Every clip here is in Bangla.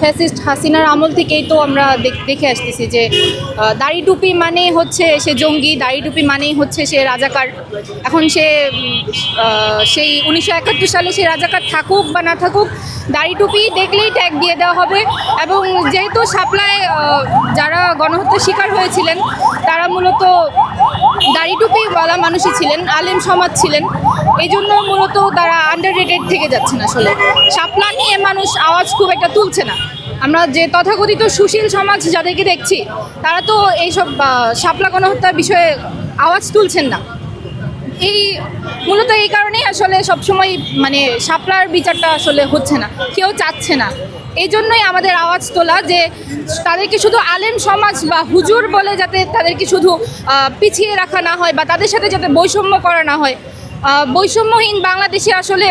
ফ্যাসিস্ট হাসিনার আমল থেকেই তো আমরা দেখে আসতেছি যে দাড়ি টুপি মানেই হচ্ছে সে জঙ্গি, দাড়ি টুপি মানেই হচ্ছে সে রাজাকার। এখন সেই 1971 সালে সে রাজাকার থাকুক বা না থাকুক, দাড়ি টুপি দেখলেই ট্যাগ দিয়ে দেওয়া হবে। এবং যেহেতু শাপলায় যারা গণহত্যার শিকার হয়েছিলেন তারা মূলত দাড়ি টুপিওয়ালা মানুষই ছিলেন, আলেম সমাজ ছিলেন, এই জন্য মূলত তারা আন্ডাররেটেড থেকে যাচ্ছেন। আসলে শাপলা নিয়ে মানুষ আওয়াজ খুব একটা তুলছে না। আমরা যে তথাকথিত সুশীল সমাজ যাদেরকে দেখছি তারা তো এইসব শাপলা গণহত্যার বিষয়ে আওয়াজ তুলছেন না। মূলত এই কারণেই আসলে সবসময় মানে শাপলার বিচারটা আসলে হচ্ছে না, কেউ চাচ্ছে না। এই জন্যই আমাদের আওয়াজ তোলা যে তাদেরকে শুধু আলেম সমাজ বা হুজুর বলে যাতে তাদেরকে শুধু পিছিয়ে রাখা না হয় বা তাদের সাথে যাতে বৈষম্য করা না হয়। বৈষম্যহীন বাংলাদেশে আসলে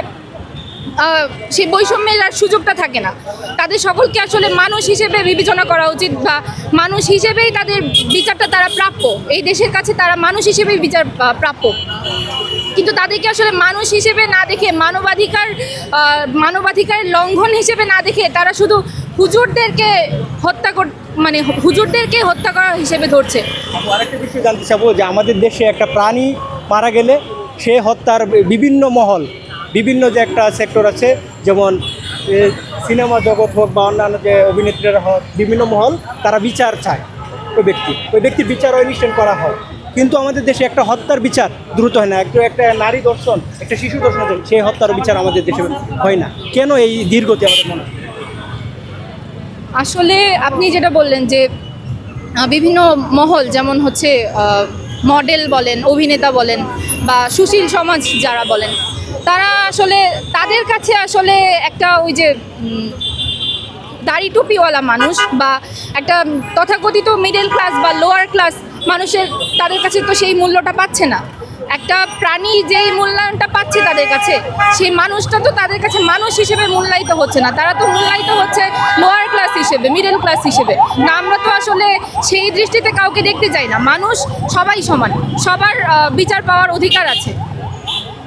সেই বৈষম্যের আর সুযোগটা থাকে না। তাদের সকলকে আসলে মানুষ হিসেবে বিবেচনা করা উচিত বা মানুষ হিসেবেই তাদের বিচারটা তারা প্রাপ্য। এই দেশের কাছে তারা মানুষ হিসেবেই বিচার প্রাপ্য, কিন্তু তাদেরকে আসলে মানুষ হিসেবে না দেখে মানবাধিকার লঙ্ঘন হিসেবে না দেখে তারা শুধু হুজুরদেরকে হত্যা করা হিসেবে ধরছে। আরেকটা বিষয় জানতে চাবো যে আমাদের দেশে একটা প্রাণী মারা গেলে সে হত্যার বিভিন্ন যে একটা সেক্টর আছে, যেমন সিনেমা জগৎ হোক বা অন্যান্য যে অভিনেত্রীরা হোক, বিভিন্ন মহল তারা বিচার চায় ওই ব্যক্তির বিচার অনুষ্ঠান করা হয়। কিন্তু আমাদের দেশে একটা হত্যার বিচার দ্রুত হয় না। একটা নারী দর্শন, একটা শিশু দর্শন, সেই হত্যার বিচার আমাদের দেশে হয় না। কেন এই দীর্ঘতি আমাদের মনে হয়? আসলে আপনি যেটা বললেন যে বিভিন্ন মহল, যেমন হচ্ছে মডেল বলেন, অভিনেতা বলেন বা সুশীল সমাজ যারা বলেন, তারা আসলে তাদের কাছে আসলে একটা ওই যে দাড়ি টুপিওয়ালা মানুষ বা একটা তথাকথিত মিডল ক্লাস বা লোয়ার ক্লাস মানুষের তাদের কাছে তো সেই মূল্যটা পাচ্ছে না। একটা প্রাণী যেই মূল্যায়নটা পাচ্ছে তাদের কাছে, সেই মানুষটা তো তাদের কাছে মানুষ হিসেবে মূল্যায়িত হচ্ছে না, তারা তো মূল্যায়িত হচ্ছে লোয়ার ক্লাস হিসেবে, মিডল ক্লাস হিসেবে। না, আমরা তো আসলে সেই দৃষ্টিতে কাউকে দেখতে চাই না। মানুষ সবাই সমান, সবার বিচার পাওয়ার অধিকার আছে।